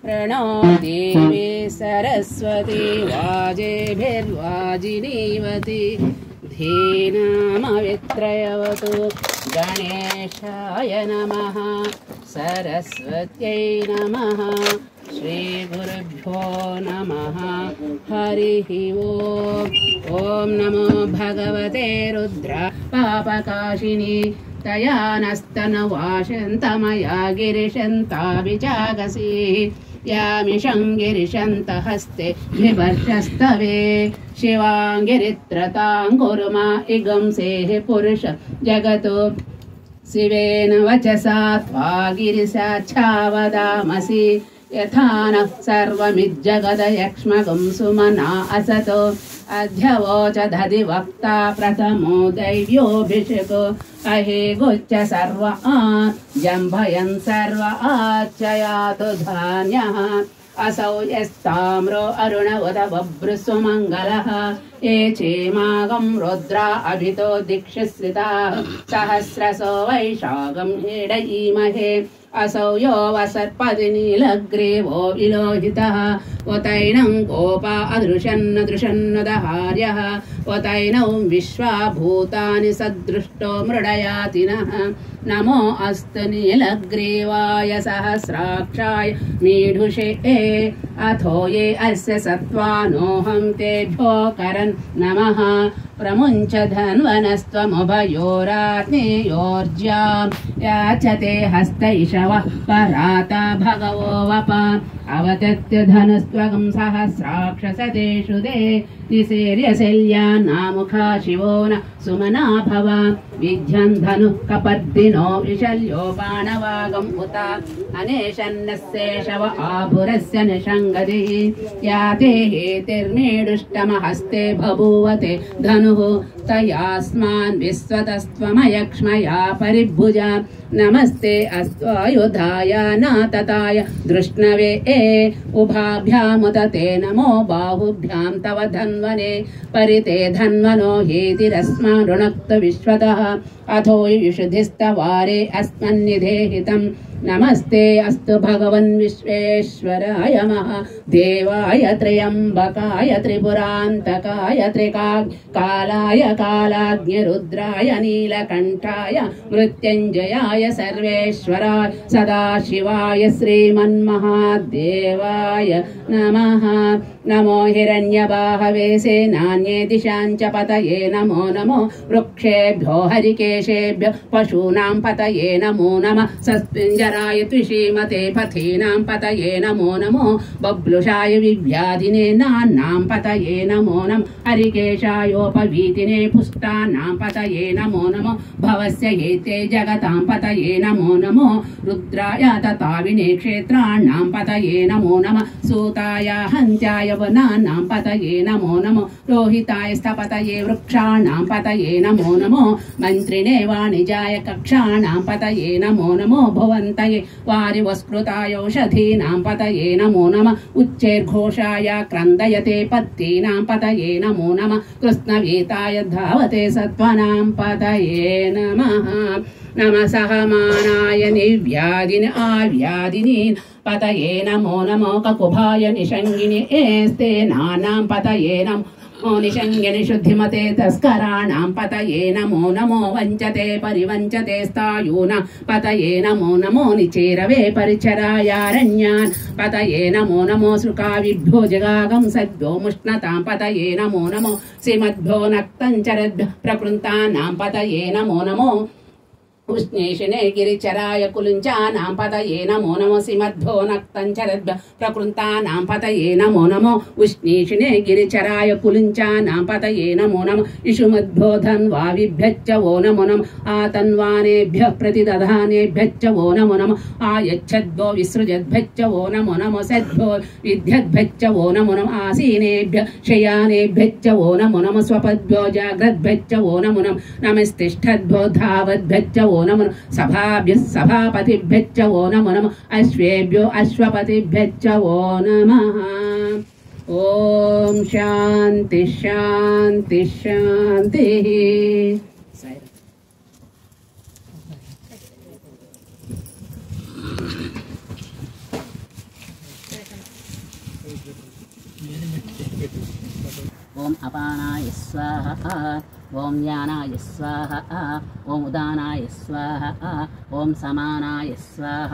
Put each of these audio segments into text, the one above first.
प्रणो देवी सरस्वती वाजेभिर्वाजिनीवती धीनामवित्रयवतु गणेशाय नमः सरस्वत्यै नमः श्रीगुरुभ्यो नमः हरिः ॐ नमो भगवते रुद्र पापकाशिनी तया नस्तनवाशन्तमया गिरिशन्ताभिजागसी यामिषं गिरिशन्तहस्ते विवर्षस्तवे शिवाङ्गिरित्रताङ्कुरुमा इगंसेः पुरुष जगतो शिवेन वचसा त्वा गिरिशाच्छावदामसि यथा नः सर्वमिज्जगदयक्ष्मगं सुमना असतो अध्यवोचदधिवक्ता प्रथमो दैव्योऽभिषेको अहे गुच्च सर्व जम्भयन् सर्व आच्चयातु धान्यः असौ यस्ताम्रो अरुणवद बभ्रुस्वमङ्गलः ये चेमागं रुद्रा अभितो दीक्षिश्रिताः सहस्रसो वैशाखं हेडयीमहे असौ यो वसत्पदि नीलग्रीवो विलोहितः उतैनं गोपा अदृशन्नदृशन्नदहार्यः उतैनौ विश्वा भूतानि सदृष्टो मृडयातिनः नमो अस्तु नीलग्रीवाय सहस्राक्षाय मीढुषे अथो ये अस्य सत्त्वानोऽहं तेभ्यो करन् नमः प्रमुञ्च धन्वनस्त्वमुभयोरात्मेयोर्ज्यां याचते हस्तैषवः पराता भगवो वप अवतत्य धनुस्त्वगं सहस्राक्षसतेषु दे निसेर्यशल्यान्नामुखा शिवो न सुमना भव विध्यन् धनुः कपर्दिनो विशल्यो बाणवागम् उत अनेशन्नस्येषव आभुरस्य निषङ्गतिः याते हेतिर्मीडुष्टमहस्ते बभूवते धनुः तयास्मान् विश्वतस्त्वमयक्ष्मया परिभुजा नमस्ते अस्त्वायुधाय नातताय धृष्णवे उभाभ्यामुदते नमो बाहुभ्यां तव धन्वने परिते धन्वनो हेतिरस्मान् ऋणक्त विश्वतः अथो युषुधिस्तवारे अस्मन्निधेहितं नमस्ते अस्तु भगवन् विश्वेश्वराय महादेवाय त्र्यम्बकाय त्रिपुरान्तकाय त्रिकालाय कालाग्निरुद्राय नीलकण्ठाय मृत्युञ्जयाय सर्वेश्वराय सदाशिवाय श्रीमन्महादेवाय नमः नमो हिरण्यबाहवे सेनान्ये दिशां च पतये नमो नमो वृक्षेभ्यो हरिकेशेभ्यो पशूनां पतये नमो नमः सस्पिञ्जराय त्विषीमते पथीनां पतये नमो नमो बब्लुषाय विव्याधिने नान्नां पतये नमो नमः हरिकेशायोपवीतिने पुष्टानां पतये नमो नमो भवस्य हेते जगतां पतये नमो नमो रुद्राय तताविने क्षेत्राणां पतये नमो नमः सूताय हन्त्याय वनानां पतये नमो नमो रोहिताय स्थपतये वृक्षाणां पतये नमो नमो मन्त्रिणे वाणिजाय कक्षाणां पतये नमो नमो भुवन्तये वारिवस्कृताय औषधीनां पतये नमो नमः उच्चैर्घोषाय क्रन्दयते पत्तीनां पतये नमो नमः कृष्णवीताय धावते सत्त्वनां पतये नमः नमः सहमानाय निर्व्याधिन आव्याधिनीन् पतये नमो नमो ककुभाय निषङ्गिनि एस्ते नानां पतये नमो निषङ्गिनि शुद्धिमते तस्कराणां पतये नमो नमो वञ्चते परिवञ्चते स्थायूनां पतये नमो नमो निचेरवे परिचरायारण्यान् पतये नमो नमो सृकाविभ्यो जगागं सद्भ्यो मुष्णतां पतये नमो नमो श्रीमद्भ्यो नक्तञ्चरद्भ्यो प्रकृन्तानां पतये नमो नमो उष्णेशिने गिरिचराय कुलुञ्चानां पतये नमो नमो श्रीमद्भ्यो नक्तञ्चरद्भ्यो प्रकृन्तानां पतये नमो नमो उष्णेशिने गिरिचराय कुलुञ्चानां पतये नमो नमो इषुमद्भ्यो धन्वाविभ्यश्च वो नमो नमः आतन्वानेभ्यः प्रतिदधानेभ्यश्च वो नमो नमः आयच्छद्भ्यो विसृजद्भ्यश्च वो नमो नमो सद्भ्यो विद्यद्भ्यश्च वो नमो नमः आसीनेभ्यः शयानेभ्यश्च वो नमो नमः स्वपद्भ्यो जाग्रद्भ्यश्च वो नमो नमः नमस्तिष्ठद्भ्यो धावद्भ्यश्च वो नमो सभाभ्यः सभापतिभ्यश्च वो नमो नमः अश्वेभ्यो अश्वपतिभ्यश्च वो नमः ओम शांति शांति शांति। ఓం అపానాయ స్వాహ, ఓం యానాయ స్వాహ, ఓం ఉదానాయ స్వాహ, ఓం సమానాయ స్వాహ,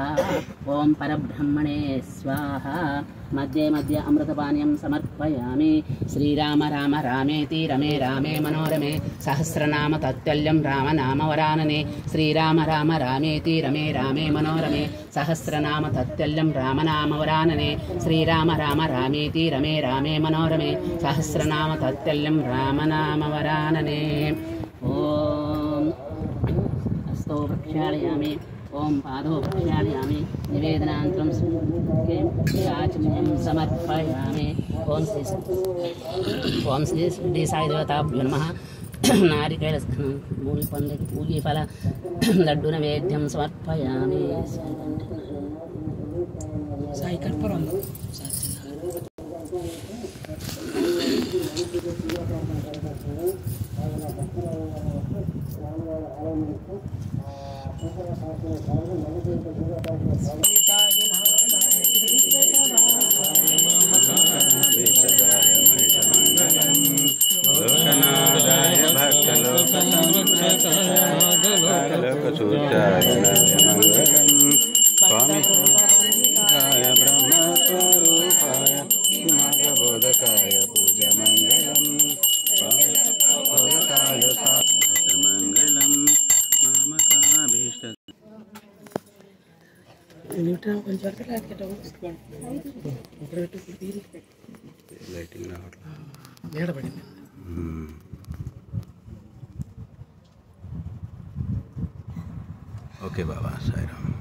ఓం పరబ్రహ్మణే స్వాహ. మధ్య మధ్య అమృతపానీయం సమర్పయామి. శ్రీరామ రామ రామేతి రమే రామే మనోరమే సహస్రనామ తత్తుల్యం రామనామవరాననే. శ్రీరామ రామ రామేతి రమే రామే మనోరమే సహస్రనామ తత్తుల్యం రామనామవరాననే. శ్రీరామ రామ రామేతి రమే రామే మనోరమే సహస్రనామ తత్తుల్యం రామనామవరాననే. ఓం హస్తో ప్రక్షాళయామి, ఓం పాదో ప్రక్షాళయామి, నివేదనాంతరం సమర్పయామి. ఓం శ్రీ సాయి దేవతాభ్యో నమః. నారికేళ పూగీఫల లడ్డు నైవేద్యం సమర్పయామి. సాయి కర్పూరం లోకనాథాయ భక్తలోకసూచాయ మంగళం. స్వామి బ్రహ్మస్వరూపాయ మాఘబోధకాయ పూజ మంగళం. స్వామి మంగళం మామకాభీష్ట. లైటింగ్ రావట్లేదు. ఓకే బాబా సాయిరామ్.